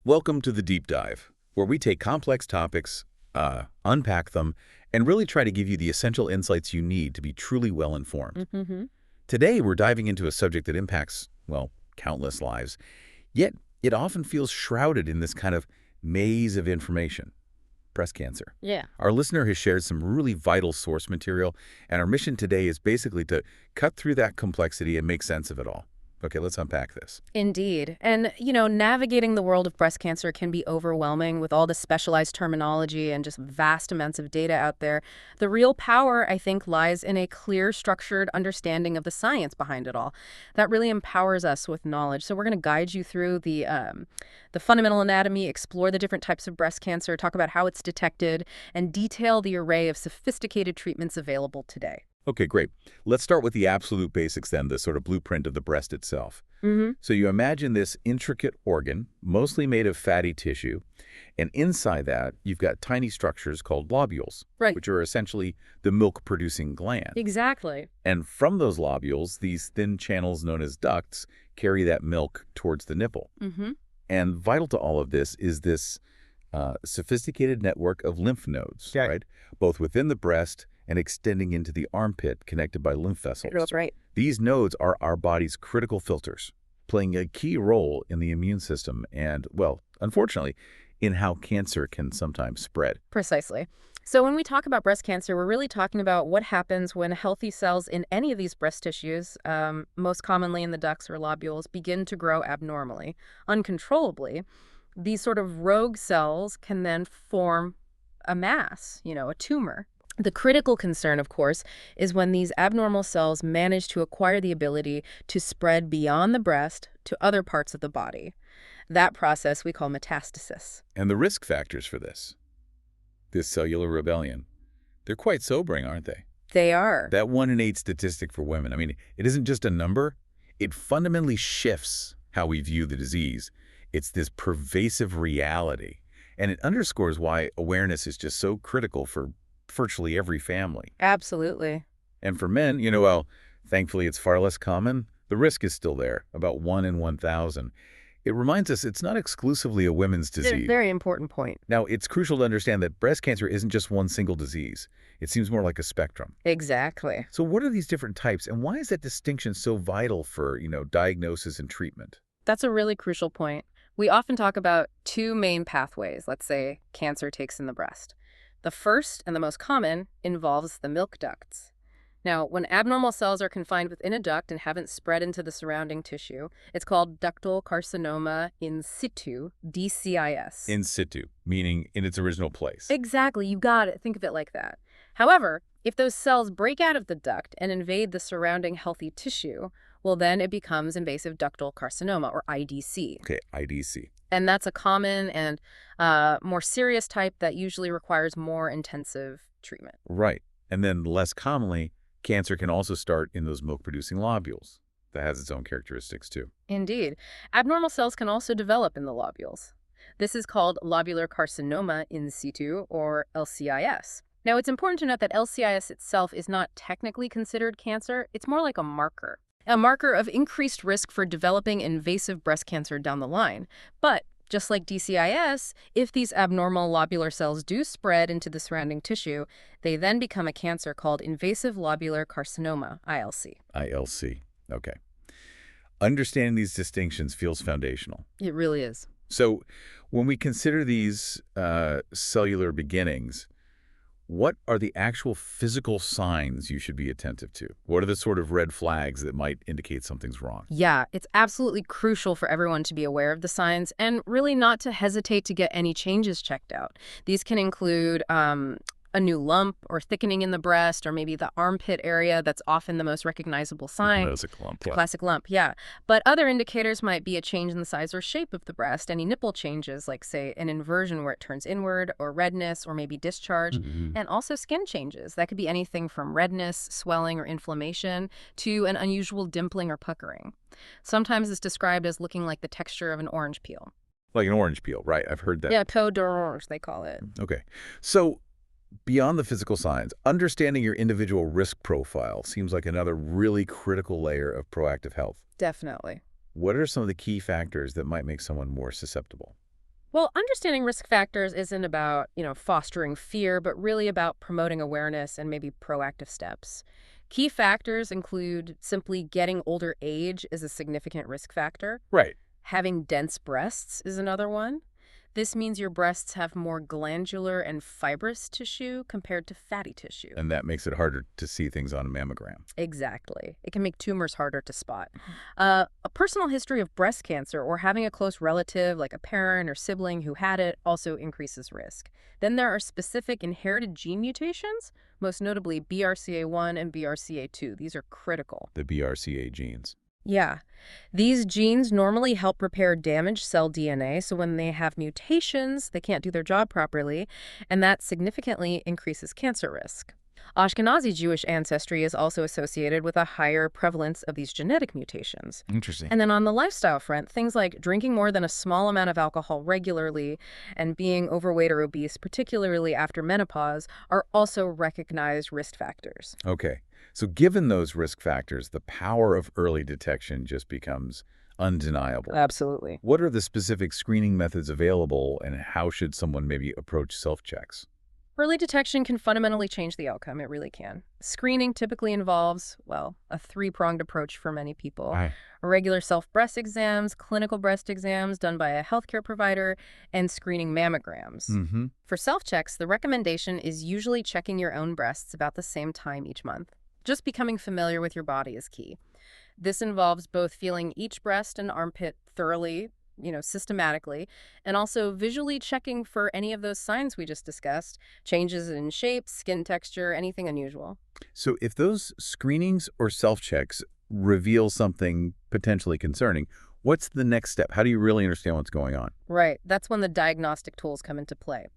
Welcome to the Deep Dive, where we take complex topics, unpack them, and really try to give you the essential insights you need to be truly well-informed. Mm-hmm. Today, we're diving into a subject that impacts, well, countless lives, yet it often feels shrouded in this kind of maze of information: breast cancer. Yeah. Our listener has shared some really vital source material, and our mission today is basically to cut through that complexity and make sense of it all. Okay, let's unpack this. Indeed. And, navigating the world of breast cancer can be overwhelming with all the specialized terminology and just vast amounts of data out there. The real power, I think, lies in a clear, structured understanding of the science behind it all. That really empowers us with knowledge. So we're going to guide you through the fundamental anatomy, explore the different types of breast cancer, talk about how it's detected, and detail the array of sophisticated treatments available today. Okay, great. Let's start with the absolute basics then, the sort of blueprint of the breast itself. Mm-hmm. So you imagine this intricate organ, mostly made of fatty tissue, and inside that, you've got tiny structures called lobules, Right. which are essentially the milk-producing gland. Exactly. And from those lobules, these thin channels known as ducts carry that milk towards the nipple. Mm-hmm. And vital to all of this is this sophisticated network of lymph nodes, Okay. right? Both within the breast and extending into the armpit, connected by lymph vessels. That's right. These nodes are our body's critical filters, playing a key role in the immune system and, well, unfortunately, in how cancer can sometimes spread. Precisely. So when we talk about breast cancer, we're really talking about what happens when healthy cells in any of these breast tissues, most commonly in the ducts or lobules, begin to grow abnormally, uncontrollably. These sort of rogue cells can then form a mass, a tumor. The critical concern, of course, is when these abnormal cells manage to acquire the ability to spread beyond the breast to other parts of the body. That process we call metastasis. And the risk factors for this cellular rebellion, they're quite sobering, aren't they? They are. That 1 in 8 statistic for women, it isn't just a number. It fundamentally shifts how we view the disease. It's this pervasive reality. And it underscores why awareness is just so critical for virtually every family. Absolutely. And for men, well, thankfully it's far less common. The risk is still there, about 1 in 1,000. It reminds us it's not exclusively a women's disease. Very important point. Now, it's crucial to understand that breast cancer isn't just one single disease. It seems more like a spectrum. Exactly. So what are these different types, and why is that distinction so vital for, diagnosis and treatment? That's a really crucial point. We often talk about two main pathways, let's say, cancer takes in the breast. The first and the most common involves the milk ducts. Now, when abnormal cells are confined within a duct and haven't spread into the surrounding tissue, it's called ductal carcinoma in situ, DCIS. In situ, meaning in its original place. Exactly, you got it. Think of it like that. However, if those cells break out of the duct and invade the surrounding healthy tissue, well, then it becomes invasive ductal carcinoma, or IDC. Okay, IDC. And that's a common and more serious type that usually requires more intensive treatment. Right. And then less commonly, cancer can also start in those milk-producing lobules. That has its own characteristics too. Indeed. Abnormal cells can also develop in the lobules. This is called lobular carcinoma in situ, or LCIS. Now, it's important to note that LCIS itself is not technically considered cancer. It's more like a marker of increased risk for developing invasive breast cancer down the line. But just like DCIS, if these abnormal lobular cells do spread into the surrounding tissue, they then become a cancer called invasive lobular carcinoma, ILC. ILC. Okay. Understanding these distinctions feels foundational. It really is. So when we consider these cellular beginnings, what are the actual physical signs you should be attentive to? What are the sort of red flags that might indicate something's wrong? Yeah, it's absolutely crucial for everyone to be aware of the signs and really not to hesitate to get any changes checked out. These can include a new lump or thickening in the breast, or maybe the armpit area. That's often the most recognizable sign. Classic lump. Yeah. Classic lump, yeah. But other indicators might be a change in the size or shape of the breast, any nipple changes, like, say, an inversion where it turns inward, or redness, or maybe discharge, and also skin changes. That could be anything from redness, swelling, or inflammation to an unusual dimpling or puckering. Sometimes it's described as looking like the texture of an orange peel. Like an orange peel, right? I've heard that. Yeah, peau d'orange, they call it. Okay. So beyond the physical signs, understanding your individual risk profile seems like another really critical layer of proactive health. Definitely. What are some of the key factors that might make someone more susceptible? Well, understanding risk factors isn't about, fostering fear, but really about promoting awareness and maybe proactive steps. Key factors include simply getting older age is a significant risk factor. Right. Having dense breasts is another one. This means your breasts have more glandular and fibrous tissue compared to fatty tissue. And that makes it harder to see things on a mammogram. Exactly. It can make tumors harder to spot. A personal history of breast cancer or having a close relative, like a parent or sibling who had it, also increases risk. Then there are specific inherited gene mutations, most notably BRCA1 and BRCA2. These are critical. The BRCA genes. Yeah. These genes normally help repair damaged cell DNA, so when they have mutations, they can't do their job properly, and that significantly increases cancer risk. Ashkenazi Jewish ancestry is also associated with a higher prevalence of these genetic mutations. Interesting. And then on the lifestyle front, things like drinking more than a small amount of alcohol regularly and being overweight or obese, particularly after menopause, are also recognized risk factors. Okay. So given those risk factors, the power of early detection just becomes undeniable. Absolutely. What are the specific screening methods available, and how should someone maybe approach self-checks? Early detection can fundamentally change the outcome. It really can. Screening typically involves, well, a three-pronged approach for many people. Aye. Regular self-breast exams, clinical breast exams done by a healthcare provider, and screening mammograms. Mm-hmm. For self-checks, the recommendation is usually checking your own breasts about the same time each month. Just becoming familiar with your body is key. This involves both feeling each breast and armpit thoroughly, systematically, and also visually checking for any of those signs we just discussed, changes in shape, skin texture, anything unusual. So if those screenings or self-checks reveal something potentially concerning, what's the next step? How do you really understand what's going on? Right, that's when the diagnostic tools come into play.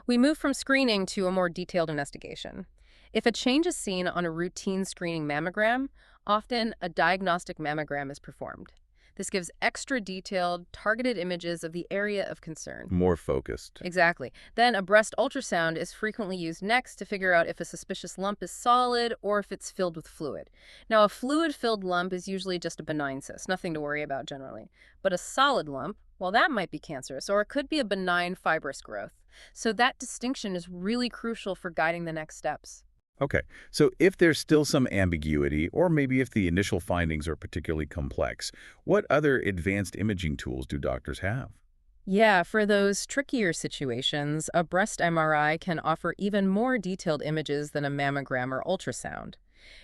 We move from screening to a more detailed investigation. If a change is seen on a routine screening mammogram, often a diagnostic mammogram is performed. This gives extra detailed, targeted images of the area of concern. More focused. Exactly. Then a breast ultrasound is frequently used next to figure out if a suspicious lump is solid or if it's filled with fluid. Now, a fluid-filled lump is usually just a benign cyst, nothing to worry about generally. But a solid lump, well, that might be cancerous, or it could be a benign fibrous growth. So that distinction is really crucial for guiding the next steps. Okay, so if there's still some ambiguity, or maybe if the initial findings are particularly complex, what other advanced imaging tools do doctors have? Yeah, for those trickier situations, a breast MRI can offer even more detailed images than a mammogram or ultrasound.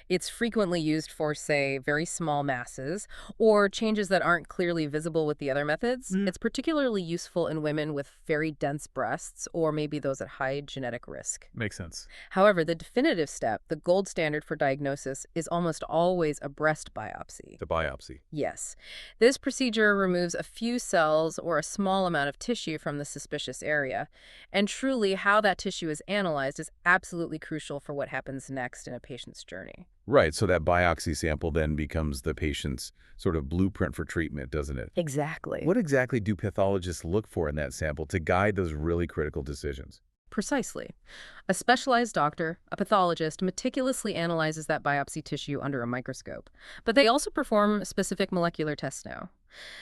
It's frequently used for, say, very small masses or changes that aren't clearly visible with the other methods. It's particularly useful in women with very dense breasts or maybe those at high genetic risk. Makes sense. However, the definitive step, the gold standard for diagnosis, is almost always a breast biopsy. The biopsy. Yes. This procedure removes a few cells or a small amount of tissue from the suspicious area. And truly, how that tissue is analyzed is absolutely crucial for what happens next in a patient's journey. Right, so that biopsy sample then becomes the patient's sort of blueprint for treatment, doesn't it? Exactly. What exactly do pathologists look for in that sample to guide those really critical decisions? Precisely. A specialized doctor, a pathologist, meticulously analyzes that biopsy tissue under a microscope. But they also perform specific molecular tests now.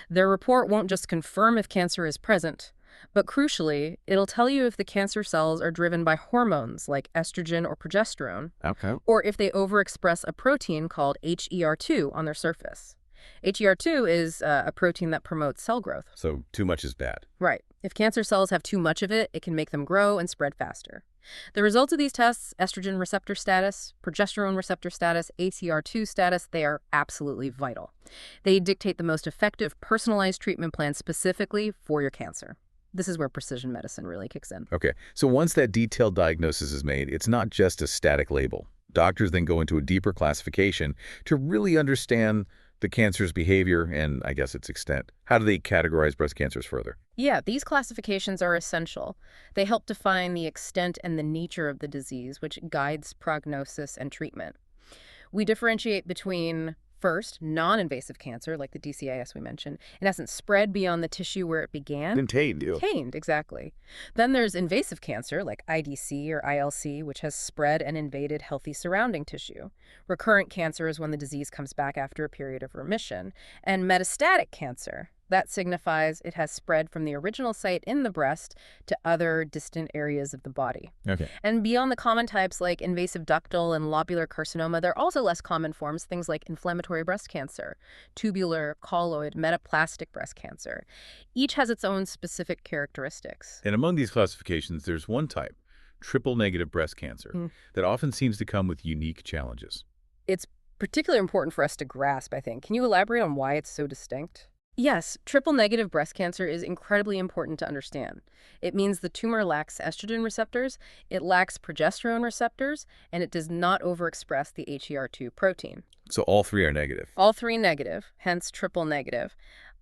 Their report won't just confirm if cancer is present, but crucially, it'll tell you if the cancer cells are driven by hormones like estrogen or progesterone, Okay. or if they overexpress a protein called HER2 on their surface. HER2 is a protein that promotes cell growth. So too much is bad. Right. If cancer cells have too much of it, it can make them grow and spread faster. The results of these tests, estrogen receptor status, progesterone receptor status, ACR2 status, they are absolutely vital. They dictate the most effective personalized treatment plan specifically for your cancer. This is where precision medicine really kicks in. Okay, so once that detailed diagnosis is made, it's not just a static label. Doctors then go into a deeper classification to really understand the cancer's behavior and, I guess, its extent. How do they categorize breast cancers further? Yeah, these classifications are essential. They help define the extent and the nature of the disease, which guides prognosis and treatment. We differentiate between, first, non-invasive cancer, like the DCIS we mentioned, in essence, spread beyond the tissue where it began. Contained, you. Contained, exactly. Then there's invasive cancer, like IDC or ILC, which has spread and invaded healthy surrounding tissue. Recurrent cancer is when the disease comes back after a period of remission. And metastatic cancer, That signifies it has spread from the original site in the breast to other distant areas of the body. Okay. And beyond the common types like invasive ductal and lobular carcinoma, there are also less common forms, things like inflammatory breast cancer, tubular, colloid, metaplastic breast cancer. Each has its own specific characteristics. And among these classifications, there's one type, triple-negative breast cancer, that often seems to come with unique challenges. It's particularly important for us to grasp, I think. Can you elaborate on why it's so distinct? Yes, triple-negative breast cancer is incredibly important to understand. It means the tumor lacks estrogen receptors, it lacks progesterone receptors, and it does not overexpress the HER2 protein. So all three are negative. All three negative, hence triple-negative.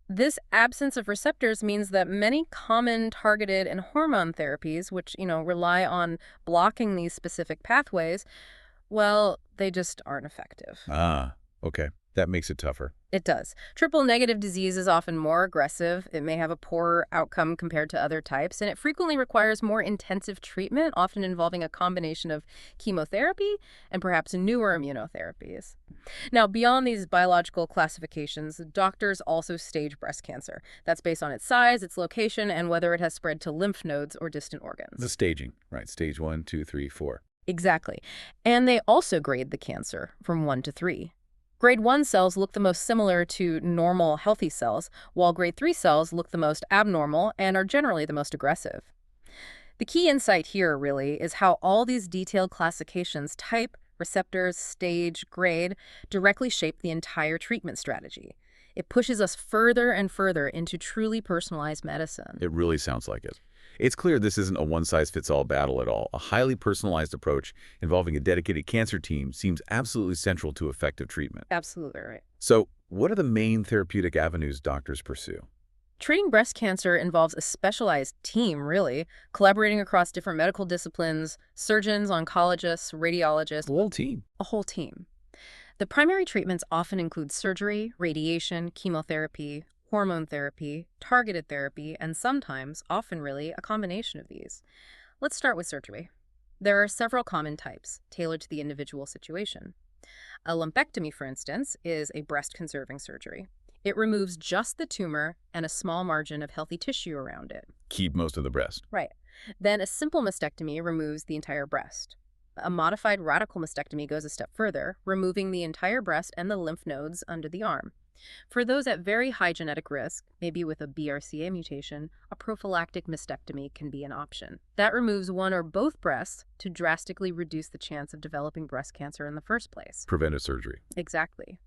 This absence of receptors means that many common targeted and hormone therapies, which, rely on blocking these specific pathways, well, they just aren't effective. Ah, okay. That makes it tougher. It does. Triple-negative disease is often more aggressive. It may have a poorer outcome compared to other types, and it frequently requires more intensive treatment, often involving a combination of chemotherapy and perhaps newer immunotherapies. Now, beyond these biological classifications, doctors also stage breast cancer. That's based on its size, its location, and whether it has spread to lymph nodes or distant organs. The staging, right? Stage 1, 2, 3, 4. Exactly. And they also grade the cancer from 1 to 3. Grade 1 cells look the most similar to normal, healthy cells, while Grade 3 cells look the most abnormal and are generally the most aggressive. The key insight here, really, is how all these detailed classifications, type, receptors, stage, grade, directly shape the entire treatment strategy. It pushes us further and further into truly personalized medicine. It really sounds like it. It's clear this isn't a one-size-fits-all battle at all. A highly personalized approach involving a dedicated cancer team seems absolutely central to effective treatment. Absolutely right. So, what are the main therapeutic avenues doctors pursue? Treating breast cancer involves a specialized team, really, collaborating across different medical disciplines, surgeons, oncologists, radiologists. The whole team. A whole team. The primary treatments often include surgery, radiation, chemotherapy, hormone therapy, targeted therapy, and sometimes, often really, a combination of these. Let's start with surgery. There are several common types, tailored to the individual situation. A lumpectomy, for instance, is a breast-conserving surgery. It removes just the tumor and a small margin of healthy tissue around it. Keep most of the breast. Right. Then a simple mastectomy removes the entire breast. A modified radical mastectomy goes a step further, removing the entire breast and the lymph nodes under the arm. For those at very high genetic risk, maybe with a BRCA mutation, a prophylactic mastectomy can be an option. That removes one or both breasts to drastically reduce the chance of developing breast cancer in the first place. Preventive surgery. Exactly.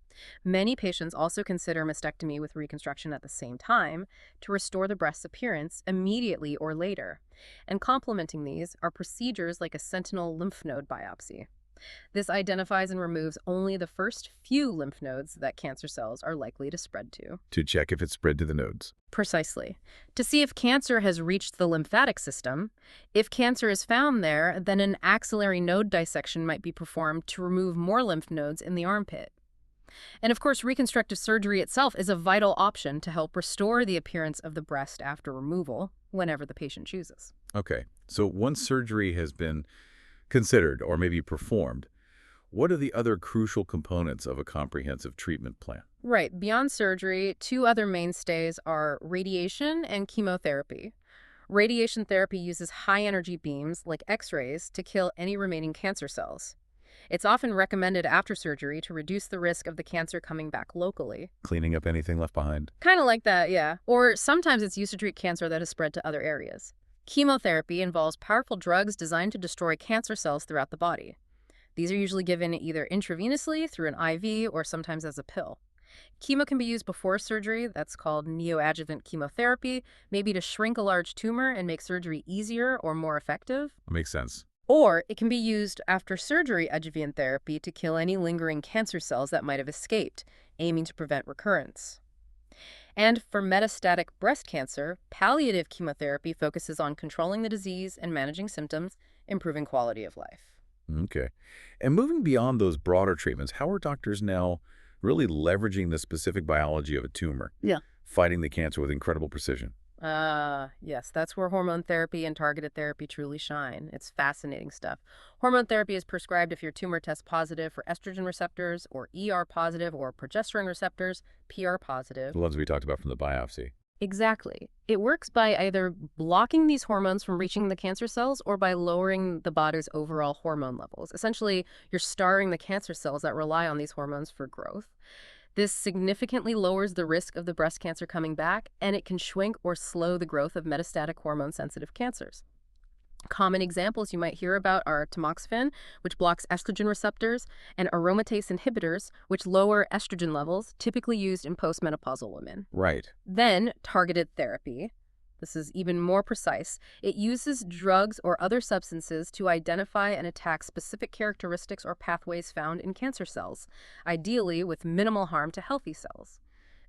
Many patients also consider mastectomy with reconstruction at the same time to restore the breast's appearance immediately or later. And complementing these are procedures like a sentinel lymph node biopsy. This identifies and removes only the first few lymph nodes that cancer cells are likely to spread to. To check if it's spread to the nodes. Precisely. To see if cancer has reached the lymphatic system. If cancer is found there, then an axillary node dissection might be performed to remove more lymph nodes in the armpit. And of course, reconstructive surgery itself is a vital option to help restore the appearance of the breast after removal, whenever the patient chooses. Okay, so once surgery has been considered or maybe performed, what are the other crucial components of a comprehensive treatment plan? Right. Beyond surgery, two other mainstays are radiation and chemotherapy. Radiation therapy uses high-energy beams, like X-rays, to kill any remaining cancer cells. It's often recommended after surgery to reduce the risk of the cancer coming back locally. Cleaning up anything left behind? Kind of like that, yeah. Or sometimes it's used to treat cancer that has spread to other areas. Chemotherapy involves powerful drugs designed to destroy cancer cells throughout the body. These are usually given either intravenously through an IV or sometimes as a pill. Chemo can be used before surgery, that's called neoadjuvant chemotherapy, maybe to shrink a large tumor and make surgery easier or more effective. Makes sense. Or it can be used after surgery adjuvant therapy to kill any lingering cancer cells that might have escaped, aiming to prevent recurrence. And for metastatic breast cancer, palliative chemotherapy focuses on controlling the disease and managing symptoms, improving quality of life. Okay. And moving beyond those broader treatments, how are doctors now really leveraging the specific biology of a tumor? Yeah. Fighting the cancer with incredible precision? Yes, that's where hormone therapy and targeted therapy truly shine. It's fascinating stuff. Hormone therapy is prescribed if your tumor tests positive for estrogen receptors, or ER positive, or progesterone receptors, PR positive. The ones we talked about from the biopsy. Exactly. It works by either blocking these hormones from reaching the cancer cells or by lowering the body's overall hormone levels. Essentially, you're starving the cancer cells that rely on these hormones for growth. This significantly lowers the risk of the breast cancer coming back, and it can shrink or slow the growth of metastatic hormone-sensitive cancers. Common examples you might hear about are tamoxifen, which blocks estrogen receptors, and aromatase inhibitors, which lower estrogen levels, typically used in postmenopausal women. Right. Then, targeted therapy. This is even more precise. It uses drugs or other substances to identify and attack specific characteristics or pathways found in cancer cells, ideally with minimal harm to healthy cells.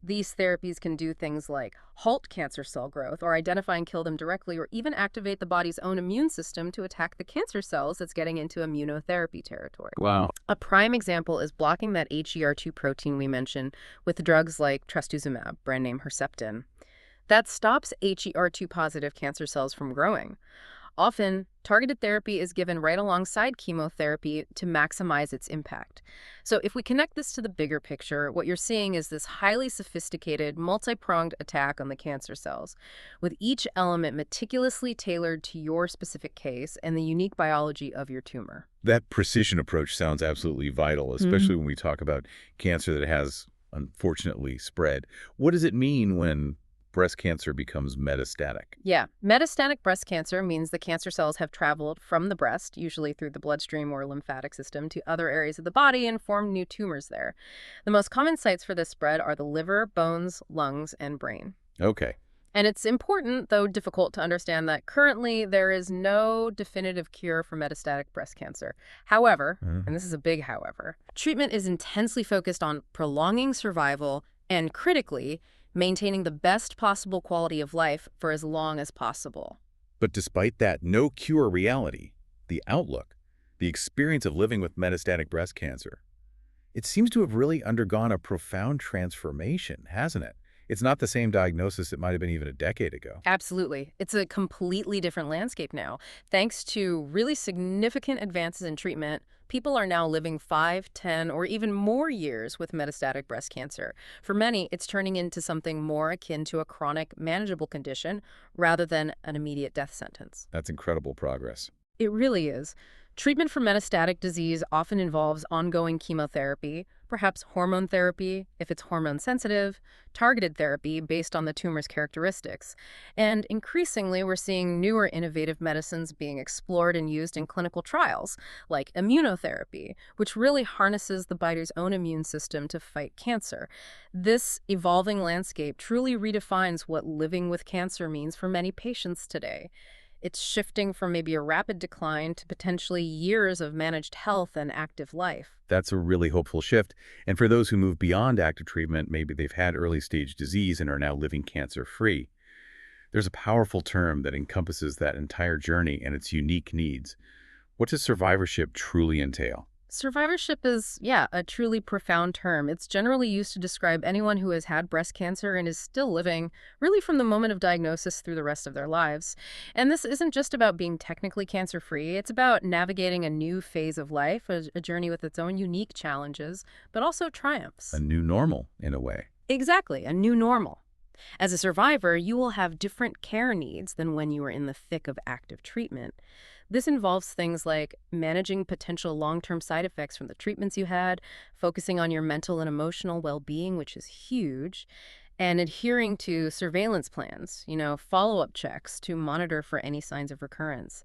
These therapies can do things like halt cancer cell growth or identify and kill them directly, or even activate the body's own immune system to attack the cancer cells that's getting into immunotherapy territory. Wow. A prime example is blocking that HER2 protein we mentioned with drugs like trastuzumab, brand name Herceptin. That stops HER2 positive cancer cells from growing. Often, targeted therapy is given right alongside chemotherapy to maximize its impact. So if we connect this to the bigger picture, what you're seeing is this highly sophisticated, multi-pronged attack on the cancer cells, with each element meticulously tailored to your specific case and the unique biology of your tumor. That precision approach sounds absolutely vital, especially when we talk about cancer that has, unfortunately, spread. What does it mean when breast cancer becomes metastatic? Yeah, metastatic breast cancer means the cancer cells have traveled from the breast, usually through the bloodstream or lymphatic system, to other areas of the body and formed new tumors there. The most common sites for this spread are the liver, bones, lungs, and brain. Okay. And it's important, though difficult, to understand that currently there is no definitive cure for metastatic breast cancer. However, and this is a big however, treatment is intensely focused on prolonging survival and, critically, maintaining the best possible quality of life for as long as possible. But despite that no cure reality, the outlook, the experience of living with metastatic breast cancer, it seems to have really undergone a profound transformation, hasn't it? It's not the same diagnosis it might have been even a decade ago. Absolutely. It's a completely different landscape now. Thanks to really significant advances in treatment, people are now living 5, 10, or even more years with metastatic breast cancer. For many, it's turning into something more akin to a chronic, manageable condition rather than an immediate death sentence. That's incredible progress. It really is. Treatment for metastatic disease often involves ongoing chemotherapy, perhaps hormone therapy if it's hormone sensitive, targeted therapy based on the tumor's characteristics. And increasingly, we're seeing newer innovative medicines being explored and used in clinical trials, like immunotherapy, which really harnesses the body's own immune system to fight cancer. This evolving landscape truly redefines what living with cancer means for many patients today. It's shifting from maybe a rapid decline to potentially years of managed health and active life. That's a really hopeful shift. And for those who move beyond active treatment, maybe they've had early-stage disease and are now living cancer-free. There's a powerful term that encompasses that entire journey and its unique needs. What does survivorship truly entail? Survivorship is, yeah, a truly profound term. It's generally used to describe anyone who has had breast cancer and is still living, really from the moment of diagnosis through the rest of their lives. And this isn't just about being technically cancer-free. It's about navigating a new phase of life, a journey with its own unique challenges, but also triumphs. A new normal, in a way. Exactly, a new normal. As a survivor, you will have different care needs than when you were in the thick of active treatment. This involves things like managing potential long-term side effects from the treatments you had, focusing on your mental and emotional well-being, which is huge, and adhering to surveillance plans, follow-up checks to monitor for any signs of recurrence.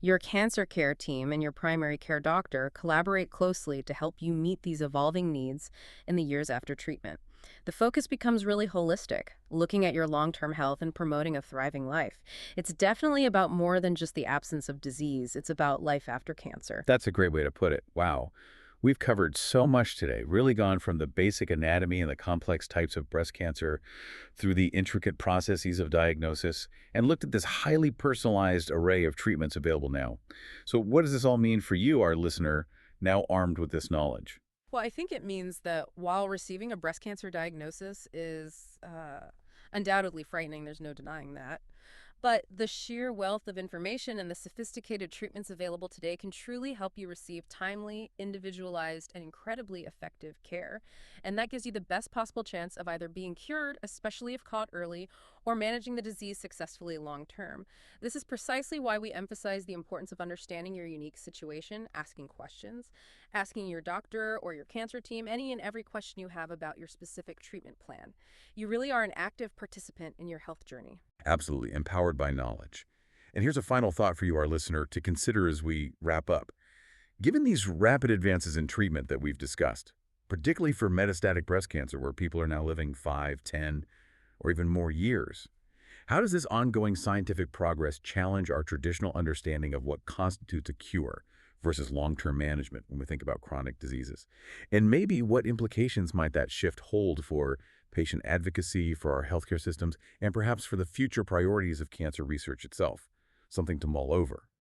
Your cancer care team and your primary care doctor collaborate closely to help you meet these evolving needs in the years after treatment. The focus becomes really holistic, looking at your long-term health and promoting a thriving life. It's definitely about more than just the absence of disease. It's about life after cancer. That's a great way to put it. Wow. We've covered so much today, really gone from the basic anatomy and the complex types of breast cancer through the intricate processes of diagnosis and looked at this highly personalized array of treatments available now. So what does this all mean for you, our listener, now armed with this knowledge? Well, I think it means that while receiving a breast cancer diagnosis is undoubtedly frightening, there's no denying that. But the sheer wealth of information and the sophisticated treatments available today can truly help you receive timely, individualized, and incredibly effective care. And that gives you the best possible chance of either being cured, especially if caught early, or managing the disease successfully long term. This is precisely why we emphasize the importance of understanding your unique situation, asking questions, asking your doctor or your cancer team any and every question you have about your specific treatment plan. You really are an active participant in your health journey. Absolutely, empowered by knowledge. And here's a final thought for you, our listener, to consider as we wrap up. Given these rapid advances in treatment that we've discussed, particularly for metastatic breast cancer, where people are now living 5, 10, or even more years, how does this ongoing scientific progress challenge our traditional understanding of what constitutes a cure versus long-term management when we think about chronic diseases? And maybe what implications might that shift hold for patient advocacy, for our healthcare systems, and perhaps for the future priorities of cancer research itself? Something to mull over.